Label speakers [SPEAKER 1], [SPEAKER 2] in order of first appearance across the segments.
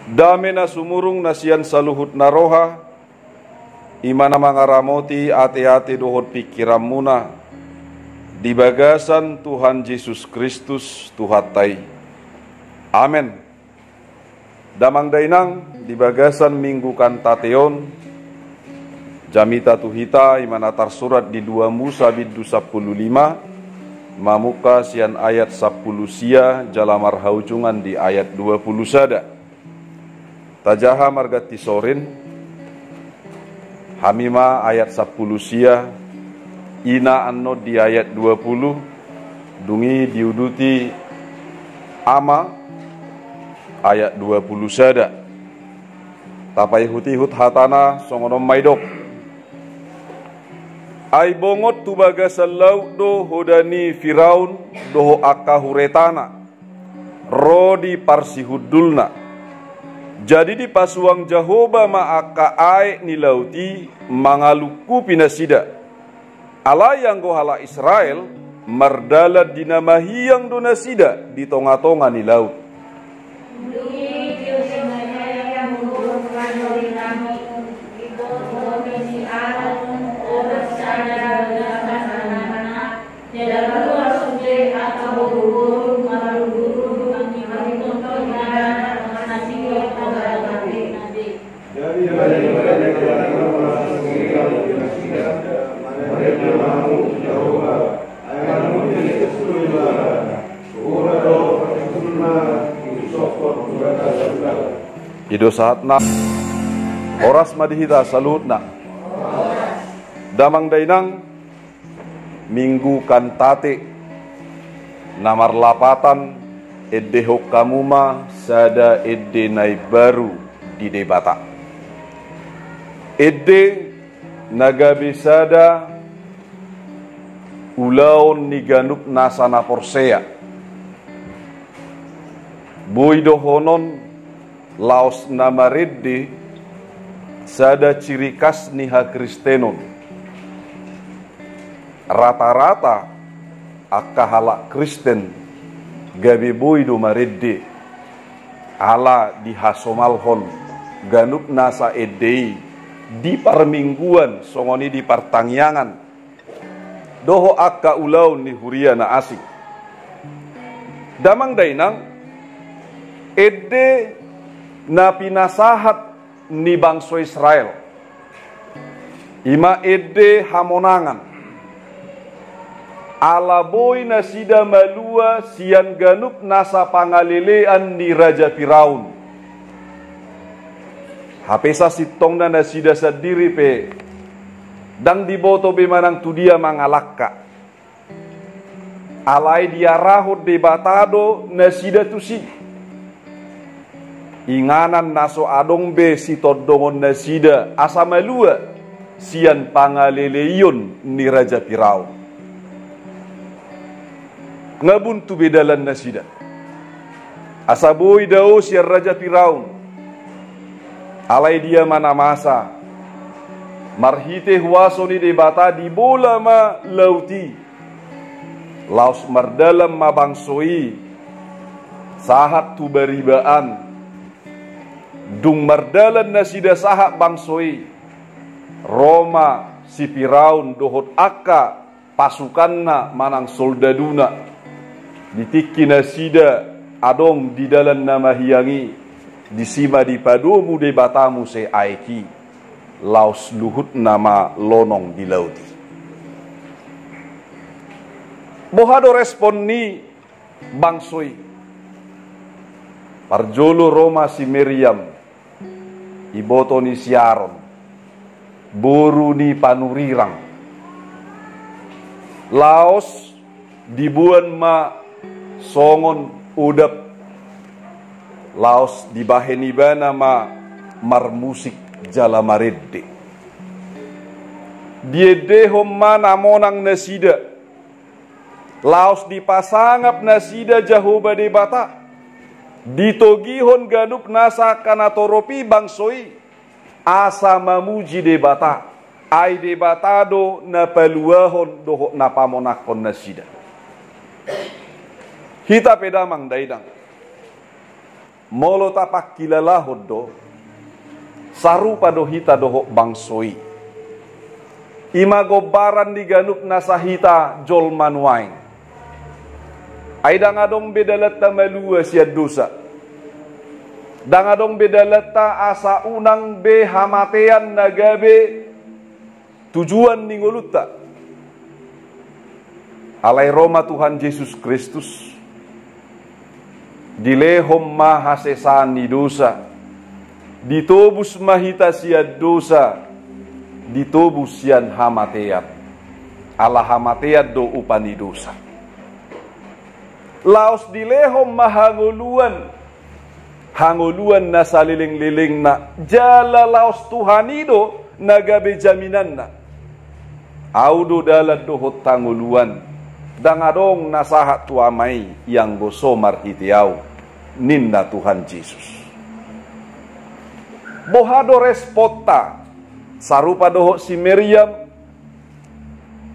[SPEAKER 1] Damena sumurung nasian saluhut naroha, imana mangaramoti ate-ate dohot pikiramuna, di bagasan Tuhan Yesus Kristus Tuhatai. Amin. Damang dainang di bagasan minggu kantateon, jamita tuhita imana tarsurat di 2 Musa bidu 15, mamuka sian ayat 10 sia jalamar haujungan di ayat 20 sada. Tajaha margati sorin, hamima ayat 10 sia, ina anno di ayat 20, dungi diuduti ama ayat 20 sada. Tapai hutihut hatana songonom maidok. Ai bongot tu bagasan laut do hodani Firaun doho akahuretana, rodi parsihudulna. Jadi di pasuang Jahoba ma'aka ae ni lauti mangaluku pinasida. Ala yang gohala Israel mardala dinamahiyang donasida di tonga-tonga ni laut. Ido saatna oras madihita salutna damang dainang minggu kantate namar lapatan edehok kamuma sada edde nai baru di debata edde nagabe sada ulaon niganup nasana porsea boido honon laos namaredde sada ciri khas niha Kristenon. Rata-rata akahala Kristen gabe boido maredde ala dihasomalhon ganup nasa edei di parmingguan songoni di partangyangan doho akka ulau ni huriana asik damang dainang edde na pinasahat ni bangsa Israel ima edde hamonangan alaboy na sida malua sian ganup nasa pangalelean ni Raja Firaun hapesa sitong na sida sadiri pe dang diboto be manang tudia mangalakka alai diarahot debatado na sida tusi inganan naso adong be si todongon nasida asamalua sian pangaleleyon ni Raja Firaun ngabuntu bedalan nasida asaboy dao sian Raja Firaun alai dia mana masa marhite huaso ni debata di bola ma lauti laos mardalam mabangsoi sahat tu baribaan dung mardalan nasida sahak bangsoi Roma si Firaun dohot akka pasukanna manang soldaduna ditiki nasida adong di dalam nama hiyangi disima di padomu de batamu se aiki laos luhut nama lonong di lauti bohado respon ni bangsoi parjolo Roma si Meriam iboto ni Siaron boru ni panurirang laos dibuan ma songon udap laos dibahenibana ma marmusik jalamaredde diedehom mana monang nasida laos dipasangap nasida Jahoba debata ditogihon ganup nasa kanatoropi bangsoi asa mamuji debata ai debatado na paluahon doho na pamonakon nasida hita pedamang daidang molo tapak kilalahod do sarupa do hita doho bangsoi imago baran diganup nasahita jol manuain aida ngadong bedalata malua siad dosa dangadong bedalata asa unang be hamatean nagabe tujuan ningoluta alai Roma Tuhan Yesus Kristus dilehom mahasesani dosa ditobus mahita siad dosa ditobus sian hamateat ala hamateat do upani dosa laos dilehom hangoluan na saliling-liling na jala laos Tuhanido nagabe jaminan na audo dalad dohot tanguluan dangadong nasahat tuamai yang gosomar hitiau ninda Tuhan Yesus bohado respota sarupa doho si Miriam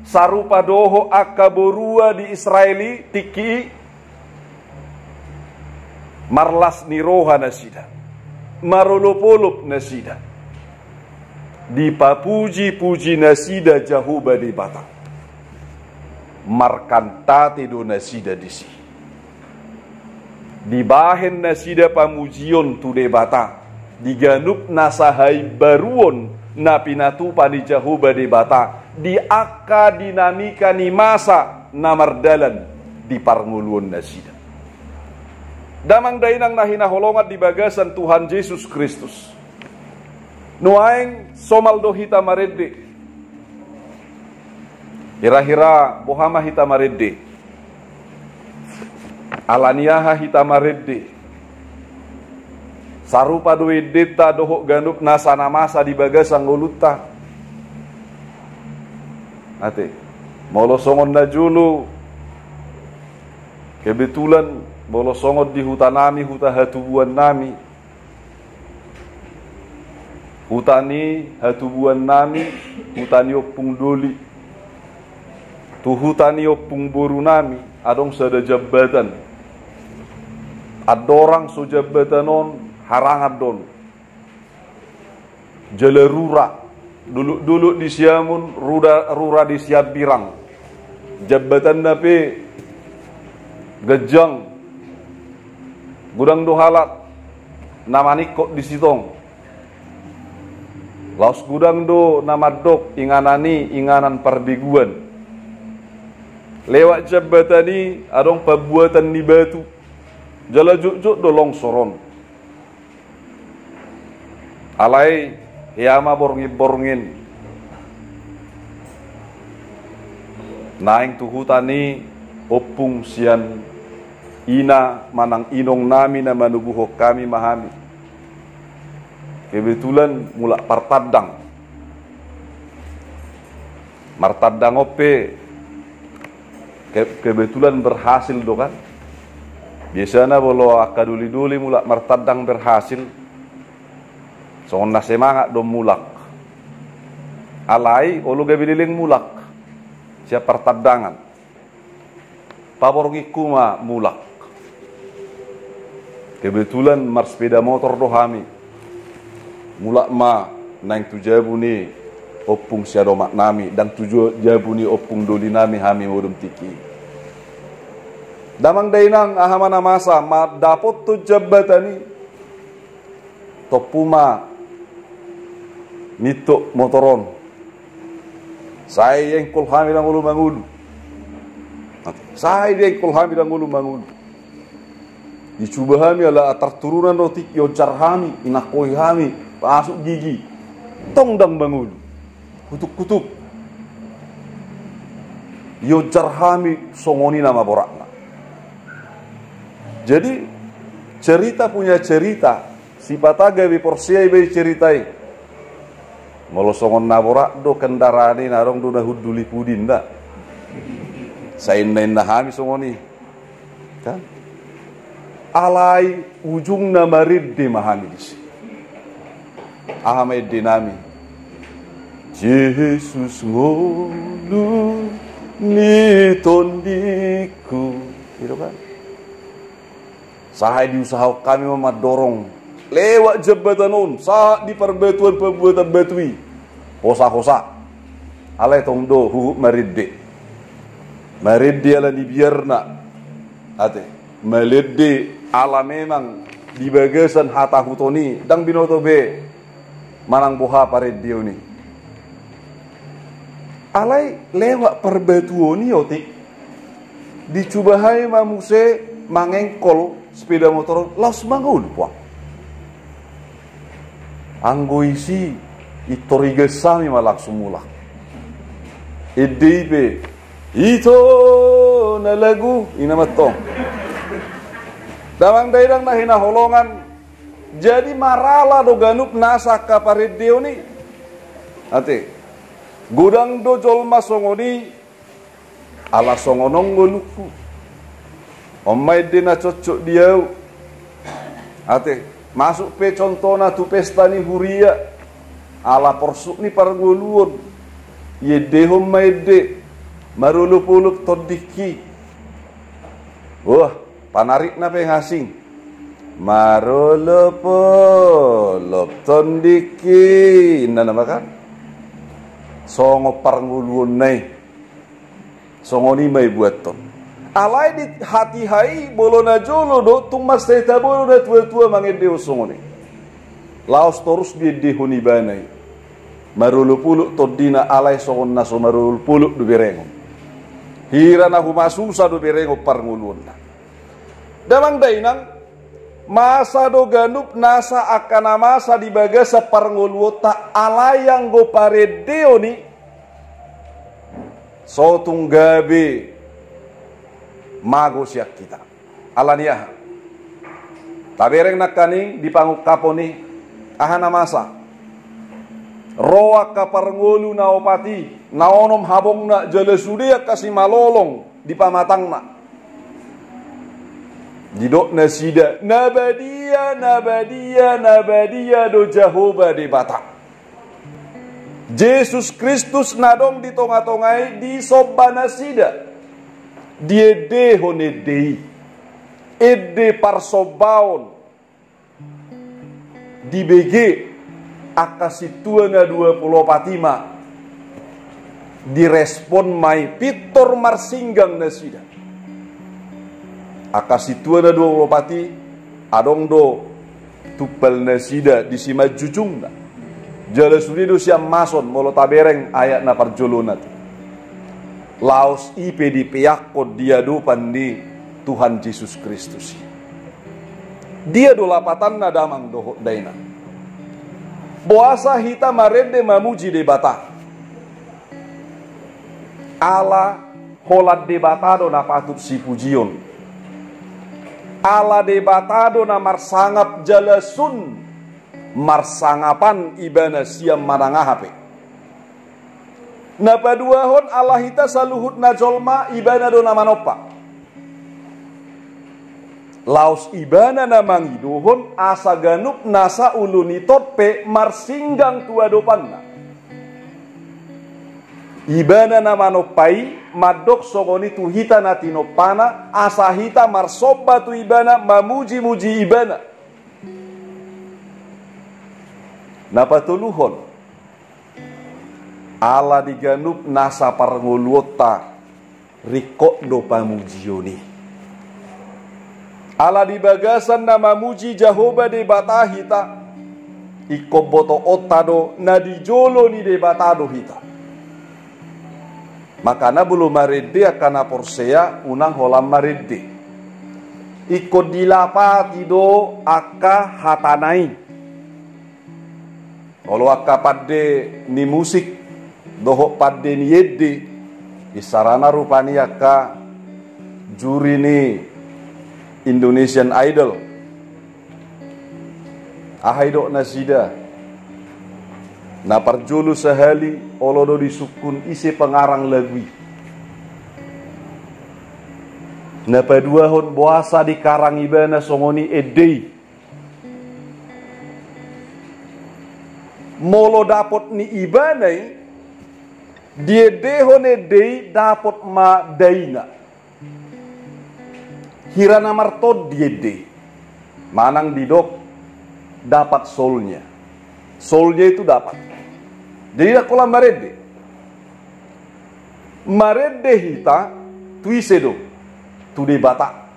[SPEAKER 1] sarupa doho akaborua di Israeli tiki marlas niroha nasida marolopolop nasida dipapuji-puji nasida jahuba di batang markantate do nasida disi dibahen nasida pamujion tu de bata diganup nasahai baruon na pinatupa di jahuba di bata di akka dinamika ni masa namardalan di parnguluon nasida damang dainang nahinaholongat di bagasan Tuhan Yesus Kristus nuaing somaldo hita maredde hira-hira bohama hita maredde alaniaha hita maredde sarupa doe deta dohok ganup nasana masa di bagasan ngoluta ate molosongon na julu kebetulan bolosongot di hutan nami, hutan hatubuan nami. Hutani hatubuan nami, hutani opung doli. Tu hutani opung boru nami, adong sada jabatan. Adorang so jabatanon harangat don. Jalarura, dulu di siamun, rura di siap birang. Jabatan nape gejang. Gudang dohalat namani kok di sitong laos gudang do nama dok inganani inganan parbiguan lewat jabatani adong pembuatan ni batu jala juk do longsoron alai yama borngin naing tuhutani opung sian ina manang inong nami na manubuhok kami mahami kebetulan mula martadang ope kebetulan berhasil do kan biasanya bolo akaduli-duli mula martadang berhasil songon na semangat do mulak alai olu gabililing mulak siap pertadangan paborgi kuma mulak kebetulan mar sepeda motor dohami mulak ma naing tujabu ni opung siadomak nami dan tujabu ni opung doli nami hami modum tiki damang dainang ahamana masa ma dapot tu jabatani topuma nitok motoron saya yang kul hami dan ulu mangulu saya yang kul hami dan ulu mangulu dicoba hami ala atar turunan roti yojar hami inakoi hami masuk gigi tong dang bangun kutuk yojar hami songoni nama borakna jadi cerita punya cerita sipataga bi porsiai be ceritai molo songon naborak do kendaraan narong do nahuduli pudinda sain na hami songoni kan alai ujung nama ridde mahamidis ahamai dinami Yesus ngolu ni tondiku gitu kan Sahai diusaha kami memadorong lewat jabatan on saat di perbatuan pembuatan batui hosa-hosa alai tongdo huhup maridde ala dibiarna ate maledde ala memang di bagasan hata hutoni dang binoto be manang boha paredde ni alai lewat perbatuoni otik dicubahai mamuse mangengkol sepeda motor laos mangun puak anggo isi itoriga sami malak sumulak edipe ito na lagu inamato damang daerang na hinaholongan jadi marala do ganup nasa kaparedeo ni ate gudang do jolma songoni ala songonong goluku omai dena cocok dia ate masuk pe contona tu pesta ni huria ala porsuk ni pargoluon ye dehom maide marulupuluk todiki wah panarik na pe ngasing marulupuluk todiki nana makan songo pargoluon nai songo ni mai buat ton alai di hati hai bolona jolo do tumas teta bolo da tua-tua mangedeo songone laos torus di dehoni banai marulupuluk todina alai songon naso marulupuluk du berengo hira na humasusa do berengo parngulun damang dainang masa do ganup nasa akana masa di bagasa parnguluota alai yang go paredeo ni sotung gabe mago siak kita alaniah tabereng nakani di panguk kaponi ahana masa roa kaparngolu na opati naonom habong na jalesudia kasih malolong di pamatang na didok nasida nabadia do Jehovah de bata Yesus Kristus nadong di tonga-tongai di soba nasida die dehone dei ede parsobaon di BG akasituana 20 patima direspon mai pitor marsinggang nasida akasituana 20 pati adong do tupal nasida di sima jujungna jala surido siam mason molo tabereng ayat na parjolonat laos ipe di peyakot dia do pandi Tuhan Yesus Kristus. Dia do lapatan na damang dohot daina. Boasa hita marende mamuji de bata. Ala holat de batado na patut si pujion. Ala de batado na marsangap jalasun marsangapan ibana siam marangahape. Na paduahon Allah hita saluhut na jolma ibana do na manopa. Laos ibana na mangidohon asa ganup nasa uluni totpe marsinggang tua dopanna. Ibana na manopai madok sogoni tu hita na tinopana asa hita marsoba tu ibana mamuji-muji ibana. Na patuluhon ala diganup nasa parngoluota rikok do pamujioni. Ala di bagasan na mamuji Jehovah de batahita iko boto otado na dijolo ni de batado hita. Makana bulu marede akana porsea unang holam marede. Iko dilapati do aka hatanai. Kalau aka pade ni musik doho pade ni yedde isarana rupani aka juri ni Indonesian Idol ahaido nasida na parjulu sehali olodo disukun isi pengarang lagui na paduahon boasa di karang ibana songoni edei molo dapot ni ibanai dia dehone dei dapot ma daina hirana martod dia dei manang didok dapat soulnya. Soulnya itu dapat. Jadi nak kolam marede. Marede hita tuisedo tu de bata.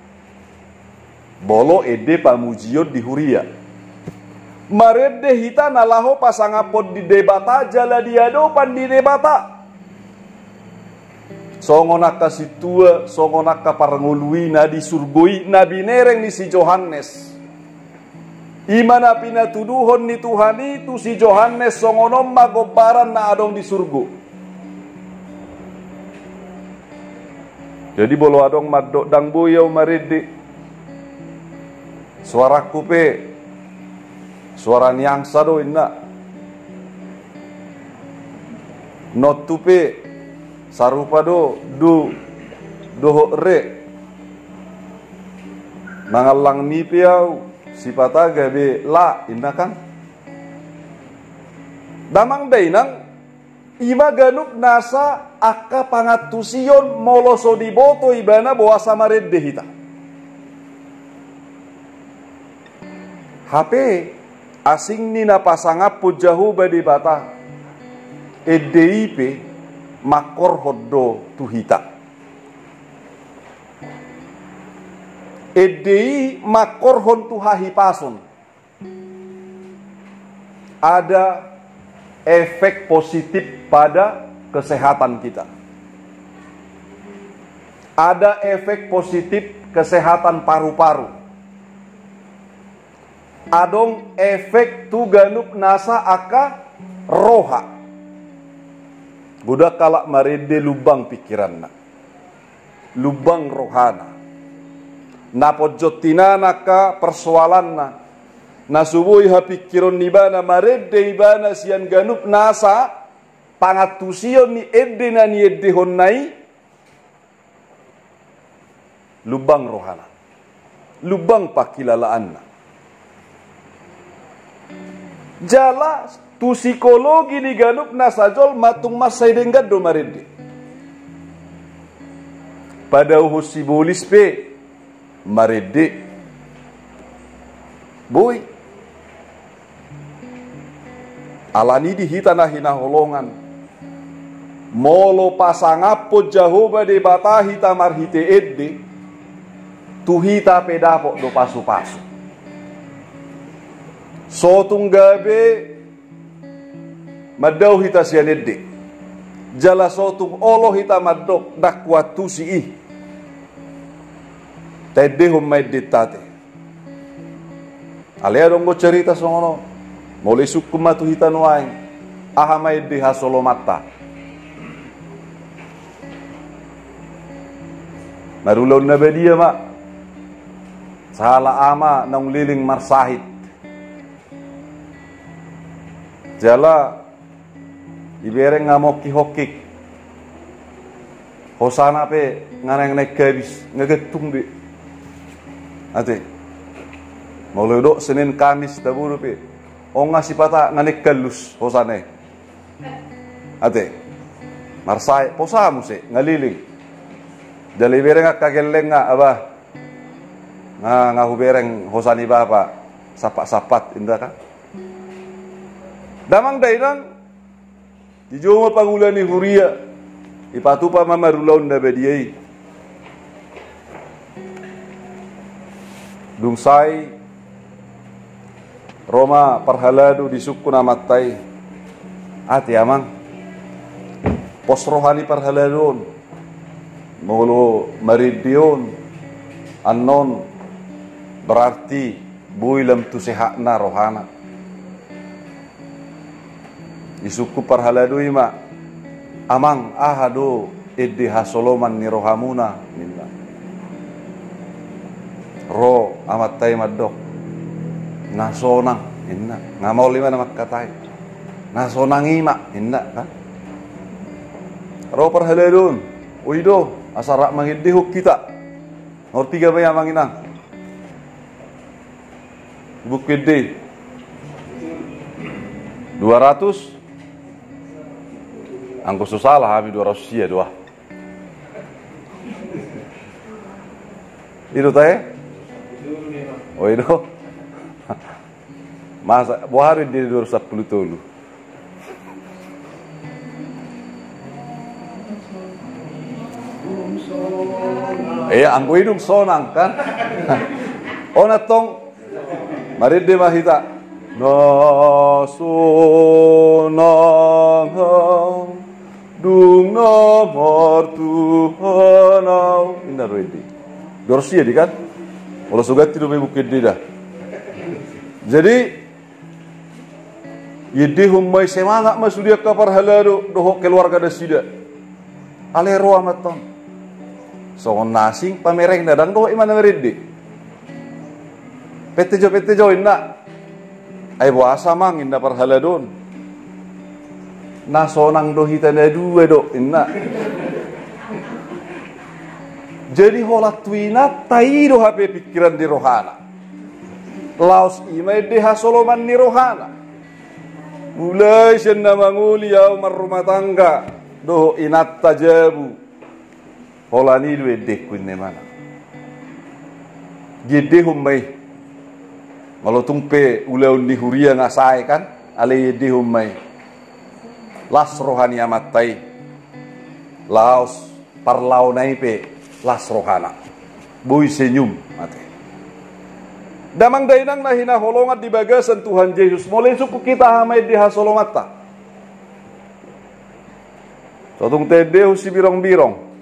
[SPEAKER 1] Bolo ede pamujiot di huria. Marede hita nalaho pasangapod di debata jala diado pan di debata. Songonak kasitua, songonak kaparangului na di surgoi na binereng ni si Johannes. Imana pinatuduhon ni Tuhan itu si Johannes songonom magobaran na adong di surgo. Jadi bolo adong magdok dang buyaw marede. Suara kupe, suara niang sado inna. Not tupe, sarupa do re. Mangalang ni piau. Sipata gabe la inna kan damang dainang ima ganuk nasa akka pangatusion moloso diboto ibana bawa samarede hita HP asing ni napasangap po jahu badi bata EDIP makor hoddo tuhita EDI makor hontu hahipason. Ada efek positif pada kesehatan kita. Ada efek positif kesehatan paru-paru. Adong efek tu ganuk nasa aka roha. Budak kalak marede lubang pikiranna. Lubang rohana. Napojotina naka persoalan na subuhi hapikiron nibana marede ibana sian ganup nasa pangatusion ni edde na ni edde honnai lubang rohana lubang pakilalaan na jala tu psikologi ni ganup nasa jol matung masay denggad do marede pada uhus sibolis pe marede boy alani di hita na hinaholongan molo pasangapo jahoba de bata hita marhite edde tu hita pedapo do pasu-pasu sotung gabe madau hita sian edde jala sotung olo hita madok dakwatu si ih tede humay ditate. Alea dong go cerita songono. Mole sukuma tu hitan waing. Ahamay di hasolo mata. Marulaw na ba diya ma? Sahala ama nang liling marsahit. Jala ibereng ngamok kihokik. Hosana pe nganang naik kabis ngagetung di. Ate, mau dok Senin Kamis taburu pe, ngasih pata nganek kalus hosane. Ate, marsai posa muse ngaliling. Jali bereng kageleng nga abah, ngahu bereng hosani bapa sapat indah kan? Damang dairang, dijoma pangulani huria, ipatupa mamarulaun dabediai. Dungsai Roma parhaladu disukku namatai ati amang pos rohani parhaladun mulu maridion anon berarti builam tu sehakna rohana disukku parhaladu ima amang ahadu iddi hasoloman ni rohamuna minna ro amat tay madok nasonang inna ngamau lima nama katai nasonang ima inna kan ro parhaledun uido asarak mangidihuk kita nor tiga baya manginang bukide 200 angko susalah habi 200 sia dua itu teh oh itu Masa buhari di 210 tolu. Anggo hidung sonang kan. Ona tong mari de mahita no sonang dung nomor Tuhan indah ready. Dorsia di kan. Kalau sugat tidak bukit dia. Jadi yedi humai semangat masudia kapar halado dohok keluarga dasida. Alero amaton. So nasing pamereng dadang doh imana meredi. Pete jo inna. Ai buasa mang inna par haladon. Na sonang doh hitana dua do inna. Jadi holat tuina taido hape pikiran di rohana. Laos imai deha soloman ni rohana. Mulai senna manguli yau rumah tangga doh inat tajabu. Holani dua dekun ne mana. Gede humai. Kalau tumpe ulau ni huria ngasai kan, ale gede humai. Las rohani amatai. Laos parlau naipe las rohana. Boy senyum mate. Damang dainang nahina holongat di bagasan Tuhan Yesus. Mulai suku kita hamai di hasolongata. Sotung tede si birong-birong.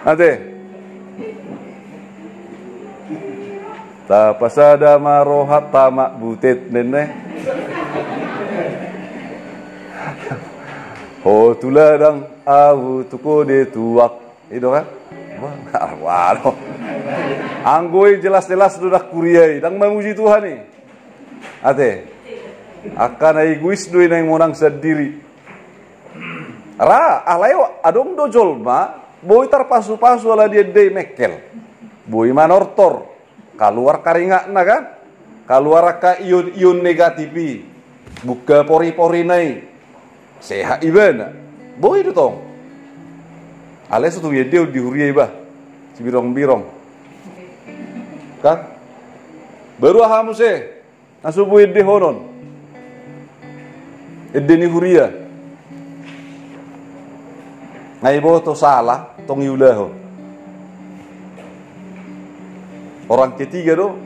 [SPEAKER 1] Ate. Tapasada marohat tamak butet nene. Oh tuladang awu tukode tuak. Itu kan? Wah, anggoi jelas-jelas sudah kuriai dan memuji Tuhan nih. Ate. Akan egois doi nang monang sendiri. Alayo adong dojol ma. Boy terpasu-pasu ala dia dey mekel. Boy manortor. Keluar karingak na kan? Keluar ka ion negatifi. Buka pori-pori nai. Sehat ibana. Boy itu tong. Ale sutu yede di huriai bah. Si birong-birong. Kan? Baru ahamuse. Nasubu yede honon. Yede ni huria. Ngai boto salah. Tong yulahu. Orang ketiga do.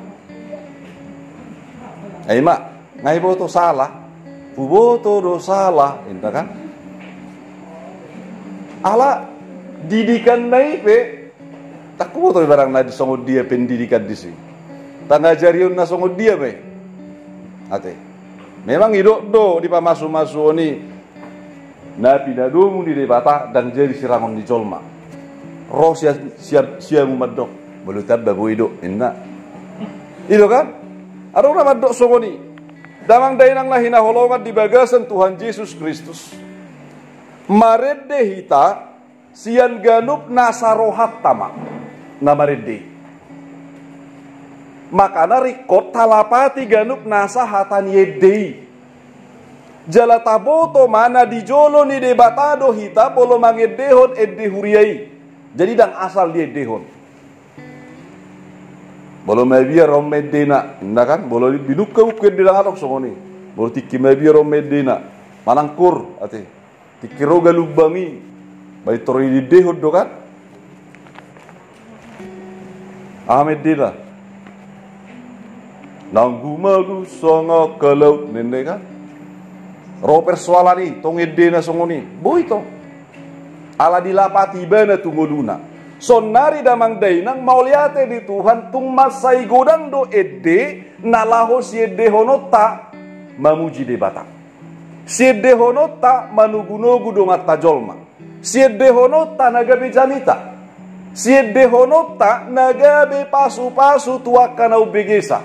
[SPEAKER 1] Mak, ngai boto salah. Fuboto do salah, entah kan? Ala didikan naipe. Tak boto barang na disongod dia pendidikan di sini. Tak ngajariun na songod dia be. Ate. Memang hidup do di pamasu-masu ni. Nabi nadumu di debata dan jadi sirangon di colma. Roh sia mumadok. Belu tabba boido inna. Itu kan? Ada orang madok songoni. Damang dainang lahina holongan di bagasan Tuhan Yesus Kristus. Marede hita sian ganup nasarohat tama. Namarede. Makana rikot talapati ganup nasahatan yedei. Jala taboto mana di jolo ni debatado hita polo mangedehon edde huriai. Jadi dang asal dia dehon. Bolo mabia rom medena, kan? Bolo binuka ukir di dangarok songoni. Bolo tiki mabia rom medena. Manangkur ate. Tiki roga lubangi. Bai tori di dehon do kan? Medena. Nanggu malu songa kalau nene kan? Roh persoalan tong edena songoni. Boy to. Ala dilapati bana tungoluna. Sonari damang dainang mauliate di Tuhan tung masai godang do edde nalaho si edde honota mamuji debata. Si edde honota manugunogu do mata jolma. Si edde honota nagabe janita. Si edde honota nagabe pasu-pasu tuakana ubegesa.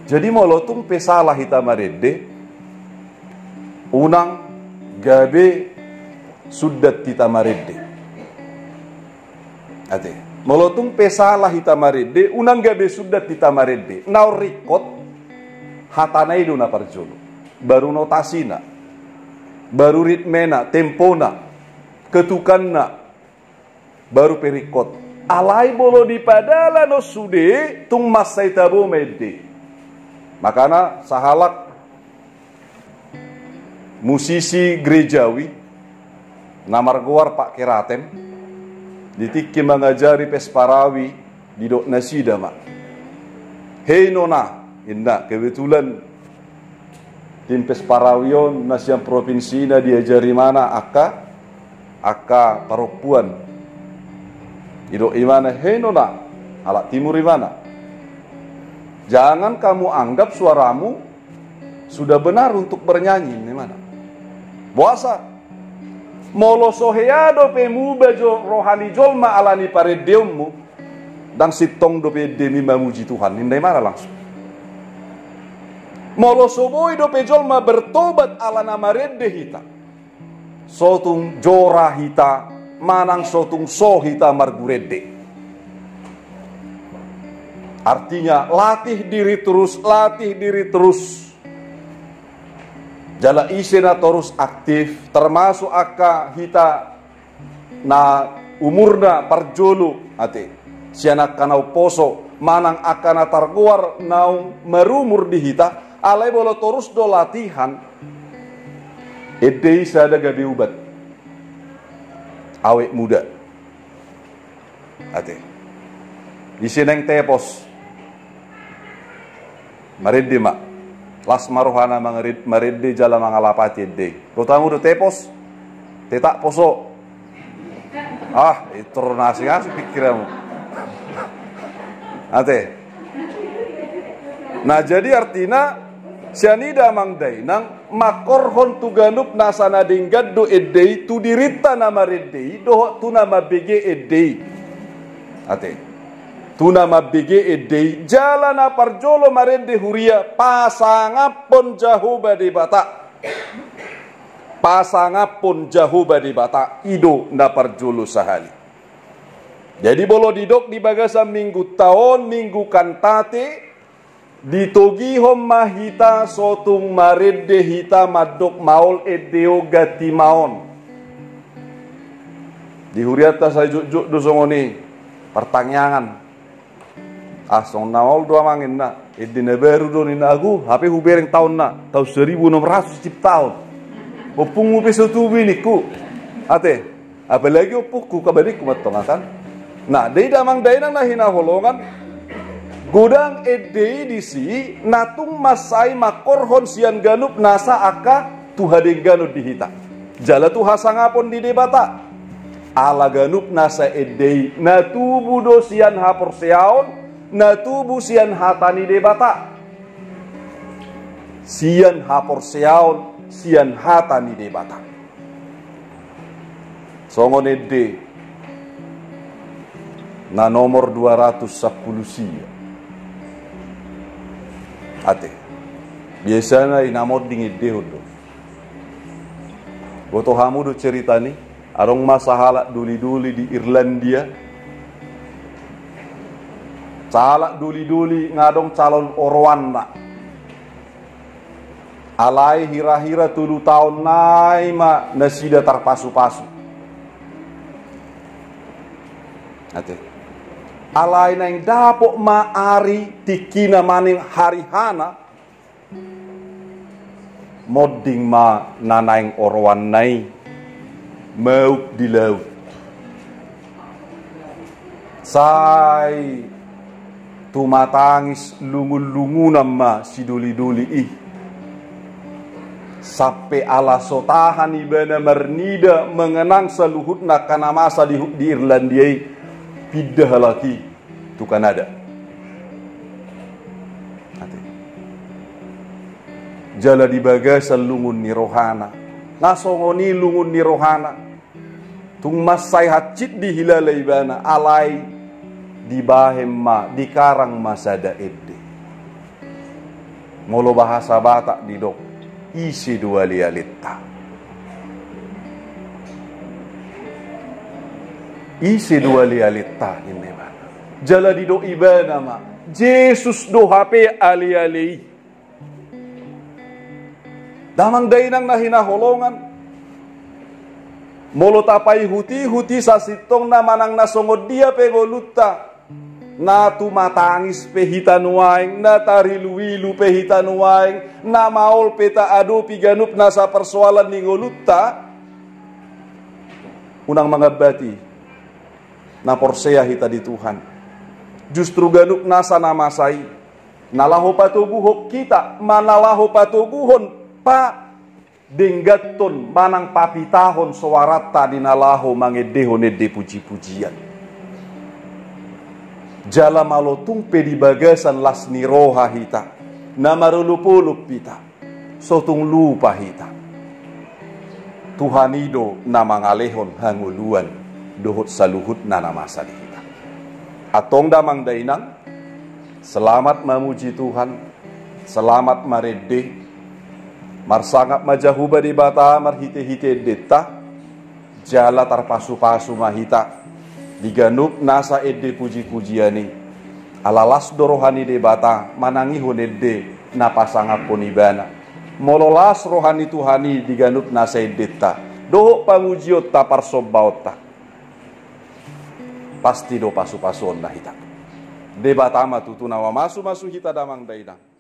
[SPEAKER 1] Jadi molotung pesalah hitamarede unang gabe sudat hitamarede. Ate, molotung pesalah hitamarede unang gabe sudat hitamarede. Nau rikot hatanai duna parjolo. Baru notasina. Baru ritmena, tempona, ketukanna. Baru perikot. alai bolo di padala no sude tung masai tabo medde. Makana sahalak musisi gerejawi namargoar Pak Keraten ditiki mengajari pesparawi di dok nasida mak. Hei nona, indah kebetulan tim pesparawion nasiam provinsi na diajari mana aka paropuan. Idok imana hei nona, alak timur imana. Jangan kamu anggap suaramu sudah benar untuk bernyanyi di mana. Puasa. Molo soheado pemu bajo rohani jolma alani paredeummu dan sitong dope demi memuji Tuhan. Indai mana langsung. Molo soboi dope jolma bertobat ala nama redde hita. Sotung jora hita manang sotung so hita marguredde. Artinya latih diri terus. Jala isena terus aktif, termasuk aka hita na umurna parjolo ate. Sianak kanau poso manang akana targuar naung merumur di hita, alai bolo terus do latihan. Edei sada gabi ubat. Awek muda. Ate. Iseneng tepos. Mariddi mak las maruhana mariddi jala mangalapati de rotamu do tepos tetak poso itu nasi pikiranmu ate. Nah jadi artinya sianida mangdai nang makorhon tuganup nasana dinggad do edei tu dirita nama redei do tu nama bege edei ate. Tuna mabege edei jalana parjolo marende huria pasangapon jahuba di bata. Pasangapon jahuba di bata ido na parjolo sahali. Jadi bolo didok di bagasa minggu tahun minggu kantate ditogi homma hita sotung marende hita madok maol edeo gati maon. Di huriata saya juk dosongoni pertanyaan. Asong naol dua mangin na edine baru do ni nagu HP hubereng tahun na tahun 1600 cip tahun opung upe sotubi niku ate apalagi opukku kabadiku matongakan. Nah dei damang dainang nahina holongan godang edei disi natung masai makorhon sian ganup nasa aka tuhadeng ganup dihita jala tuha sangapon di debata ala ganup nasa edei natubu do sian hapor seaon natubu sian hatani debata sian hapor seaon sian hatani debata songon ede na nomor 210 sia ate biasanya inamod ding ede hodo boto hamu do cerita ni arong masahala duli-duli di Irlandia. Calak duli-duli ngadong calon orwan na. Alai hira-hira 7 tahun nai ma nasida tarpasu-pasu. Ate. Alai nang dapok maari tikina maning harihana. Modding ma nanaing orwan nai mauk di laut. Sai tumatangis lungun-lungunan ma si duli-duli ih. Sampai ala sotahan ibana marnida mengenang seluhutna kana masa di Irlandia pidah lagi tu Kanada. Jala di bagasa lungun ni rohana. Nasongoni lungun ni rohana. Tung masai hacit di hilalai bana alai di bahem ma di karang masada edde molo bahasa Batak di dok isi dua lialita ini mana jala di dok ibana ma Yesus do HP ali-ali damang dainang nahina holongan Molo tapai huti sasitong na manang nasongod dia pengoluta. Na tumatangis pehita nuaing, na tariluilu pehita nuaing, na maol peta ado piganup nasa persoalan ni ngoluta. Unang mangabati na porseya hita di Tuhan. Justru ganup nasa namasai. Nalaho patuguhok kita, manalaho patuguhon pa denggaton manang papitahon suarata dinalaho mangedehon ede puji-pujian. Jala malotung di bagasan lasni roha hita, namarulupulup pita, sotung lupa hita. Tuhanido namangalehon hanguluan, dohot saluhut nanamasa di hita. Atong damang dainang, selamat memuji Tuhan, selamat marede, marsangap majahuba di bata marhite-hite deta, jala tarpasu-pasu mahita, diganup nasa ede puji-pujiani, alalas dorohani de bata manangihon ede napasangap ponibana, mololas rohani Tuhani diganup nasa edeta, doho pangujiot tapar sobbaota, pasti do pasu-pasuon na hita. De bata matutunawa masu-masu hita damang dainang.